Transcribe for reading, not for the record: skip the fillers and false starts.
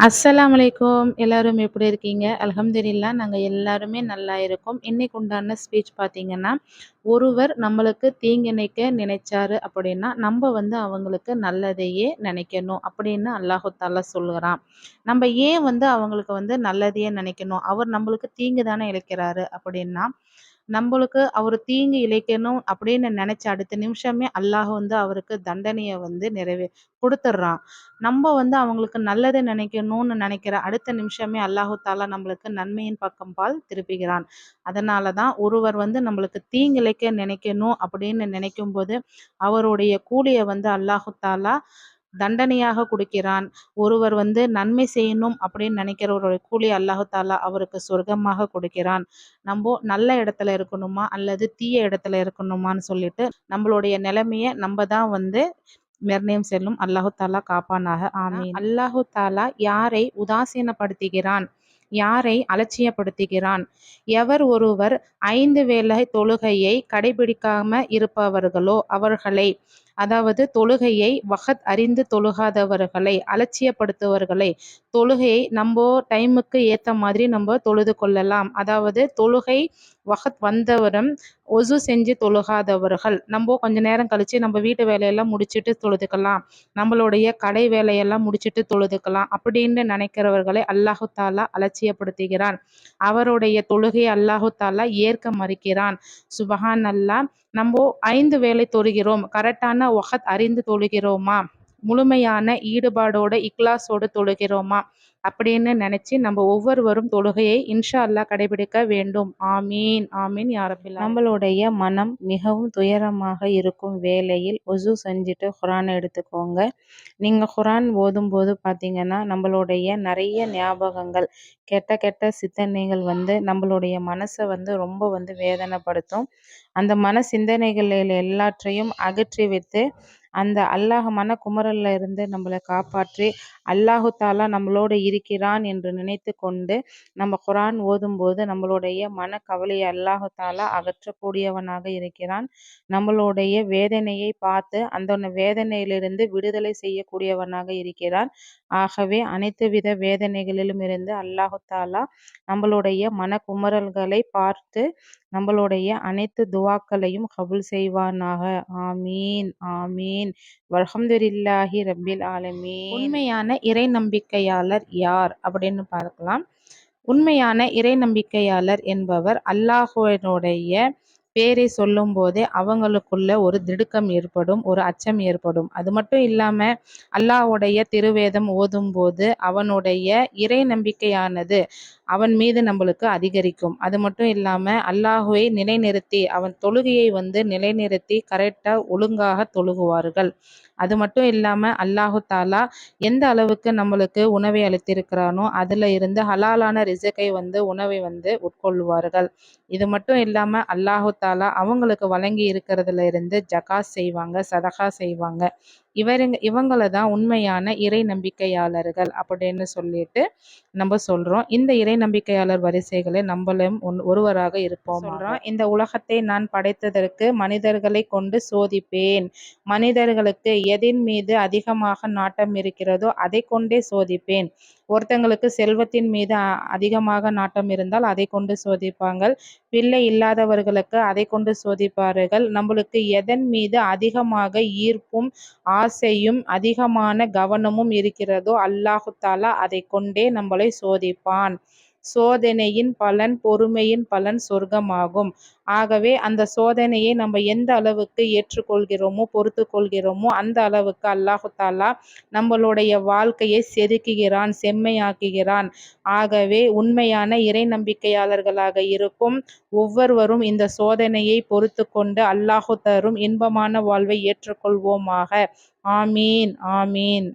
அஸ்ஸலாமு அலைக்கும். எல்லாரும் எப்படி இருக்கீங்க? அல்ஹம்துலில்லாஹ் நாங்க எல்லாருமே நல்லா இருக்கோம். இன்னைக்கு உண்டான ஸ்பீச் பார்த்தீங்கன்னா, ஒருவர் நம்மளுக்கு தீங்கிழைக்க நினைச்சாரு அப்படின்னா, நம்ம அவங்களுக்கு நல்லதையே நினைக்கணும் அப்படின்னு அல்லாஹு தாலா சொல்லுறான். நம்ம ஏன் அவங்களுக்கு நல்லதையே நினைக்கணும்? அவர் நம்மளுக்கு தீங்கு தானே இழைக்கிறாரு அப்படின்னா, நம்மளுக்கு அவர் தீங்கு இழைக்கணும் அப்படின்னு நினைச்ச அடுத்த நிமிஷமே அல்லாஹ் அவருக்கு தண்டனைய குடுத்துடுறான். நம்ம அவங்களுக்கு நல்லது நினைக்கணும்னு நினைக்கிற அடுத்த நிமிஷமே அல்லாஹு தாலா நம்மளுக்கு நன்மையின் பக்கம் பால் திருப்புகிறான். அதனால தான் ஒருவர் நம்மளுக்கு தீங்கிழைக்க நினைக்கணும் அப்படின்னு நினைக்கும்போது, அவருடைய கூலிய அல்லாஹு தாலா தண்டனையாக குடுக்கிறான். ஒருவர் நன்மை செய்யணும் அப்படின்னு நினைக்கிறவருடைய கூலி அல்லாஹு தாலா அவருக்கு சொர்க்கமாக கொடுக்கிறான். நம்போ நல்ல இடத்துல இருக்கணுமா அல்லது தீய இடத்துல இருக்கணுமான்னு சொல்லிட்டு நம்மளுடைய நிலைமைய நம்ம தான் நிர்ணயம் செல்லும். அல்லாஹு தாலா காப்பானாக. ஆமீன். அல்லாஹு தாலா யாரை உதாசீனப்படுத்துகிறான், யாரை அலட்சியப்படுத்துகிறான்? எவர் ஒருவர் 5 வேளை தொழுகையை கடைபிடிக்காம இருப்பவர்களோ அவர்களை, அதாவது தொழுகையை வகத் அறிந்து தொழுகாதவர்களை, அலட்சியப்படுத்துவர்களை, தொழுகையை நம்ம டைமுக்கு ஏத்த மாதிரி நம்ம தொழுது கொள்ளலாம். அதாவது தொழுகை வகத் வந்தவரும் ஒசு செஞ்சு தொழுகாதவர்கள், நம்ம கொஞ்ச நேரம் கழிச்சு நம்ம வீட்டு வேலையெல்லாம் முடிச்சுட்டு தொழுதுக்கலாம், நம்மளுடைய கடை வேலையெல்லாம் முடிச்சுட்டு தொழுதுக்கலாம் அப்படின்னு நினைக்கிறவர்களை அல்லாஹு தாலா அலட்சியப்படுத்துகிறான். அவருடைய தொழுகை அல்லாஹு தாலா ஏற்க மறுக்கிறான். சுபஹான் அல்லாஹ். நம்ம 5 வேளை தொழுகிறோம், கரெக்டான வகத் அறிந்து தொழுகிறோமா, முழுமையான ஈடுபாடோட இக்லாஸோடு தொழுகிறோமா அப்படின்னு நினைச்சு நம்ம ஒவ்வொருவரும் தொழுகையை இன்ஷா அல்லாஹ் கடைபிடிக்க வேண்டும். ஆமீன் ஆமீன் யா ரப்பில் ஆலமீன். நம்மளுடைய மனம் மிகவும் துயரமாக இருக்கும் வேளையில் ஒசு செஞ்சுட்டு குரானை எடுத்துக்கோங்க. நீங்கள் குரான் ஓதும்போது பார்த்தீங்கன்னா நம்மளுடைய நிறைய ஞாபகங்கள், கெட்ட கெட்ட சிந்தனைகள் நம்மளுடைய மனசை ரொம்ப வேதனைப்படுத்தும். அந்த மன சிந்தனைகள் எல்லாற்றையும் அகற்றி வைத்து அந்த அல்லாஹ் மனக்குமரல்ல இருந்து நம்மளை காப்பாற்றி அல்லாஹு தாலா நம்மளோடு இருக்கிறான் என்று நினைத்து கொண்டு நம்ம குரான் ஓதும்போது நம்மளுடைய மனக்கவலையை அல்லாஹு தாலா அகற்றக்கூடியவனாக இருக்கிறான். நம்மளுடைய வேதனையை பார்த்து அந்த வேதனையிலிருந்து விடுதலை செய்யக்கூடியவனாக இருக்கிறான். ஆகவே அனைத்து வித வேதனைகளிலும் இருந்து அல்லாஹு தாலா நம்மளுடைய மனக்குமரல்களை பார்த்து நம்மளுடைய அனைத்து துவாக்களையும் கபூல் செய்வானாக. ஆமீன் ஆமீன். வல்ஹம்துலில்லாஹி ரப்பில் ஆலமீன். உண்மையான இறை நம்பிக்கையாளர் யார் அப்படின்னு பார்க்கலாம். உண்மையான இறை நம்பிக்கையாளர் என்பவர் அல்லாஹ்வினுடைய பேரை சொல்லும் போதே அவங்களுக்குள்ள ஒரு திடுக்கம் ஏற்படும், ஒரு அச்சம் ஏற்படும். அது மட்டும் இல்லாம அல்லாஹ்வுடைய திருவேதம் ஓதும் போது அவனுடைய இறை நம்பிக்கையானது அவன் மீது நம்மளுக்கு அதிகரிக்கும். அது மட்டும் இல்லாம அல்லாஹுவை நிலைநிறுத்தி அவன் தொழுகையை நிலைநிறுத்தி கரெக்டாக ஒழுங்காக தொழுகுவார்கள். அது மட்டும் இல்லாம அல்லாஹு தாலா எந்த அளவுக்கு நம்மளுக்கு உணவை அளித்திருக்கிறானோ அதுல இருந்து ஹலாலான ரிசக்கை உணவை உட்கொள்வார்கள். இது மட்டும் இல்லாம அல்லாஹு தாலா அவங்களுக்கு வழங்கி இருக்கிறதுல இருந்து ஜகாத் செய்வாங்க, சதகா செய்வாங்க. இவங்களை தான் உண்மையான இறை நம்பிக்கையாளர்கள் அப்படின்னு சொல்லிட்டு நம்ம சொல்றோம். இந்த இறை நம்பிக்கையாளர் வரிசைகளை நம்மளும் ஒருவராக இருப்போம். சொல்றோம், இந்த உலகத்தை நான் படைத்ததற்கு மனிதர்களை கொண்டு சோதிப்பேன். மனிதர்களுக்கு எதின் மீது அதிகமாக நாட்டம் இருக்கிறதோ அதை கொண்டே சோதிப்பேன். ஒருத்தங்களுக்கு செல்வத்தின் மீது அதிகமாக நாட்டம் இருந்தால் அதை கொண்டு சோதிப்பாங்க. பிள்ளை இல்லாதவர்களுக்கு அதை கொண்டு சோதிப்பார்கள். நம்மளுக்கு எதன் மீது அதிகமாக ஈர்ப்பும் ஆசையும் அதிகமான கவனமும் இருக்கிறதோ அல்லாஹு தாலா அதை கொண்டே நம்மளை சோதிப்பான். சோதனையின் பலன், பொறுமையின் பலன் சொர்க்கமாகும். ஆகவே அந்த சோதனையை நம்ம எந்த அளவுக்கு ஏற்றுக்கொள்கிறோமோ, பொறுத்து கொள்கிறோமோ அந்த அளவுக்கு அல்லாஹு தாலா நம்மளுடைய வாழ்க்கையை செதுக்குகிறான், செம்மையாக்குகிறான். ஆகவே உண்மையான இறை நம்பிக்கையாளர்களாக இருக்கும் ஒவ்வொருவரும் இந்த சோதனையை பொறுத்து கொண்டு அல்லாஹு தரும் இன்பமான வாழ்வை ஏற்றுக்கொள்வோமாக. ஆமீன் ஆமீன்.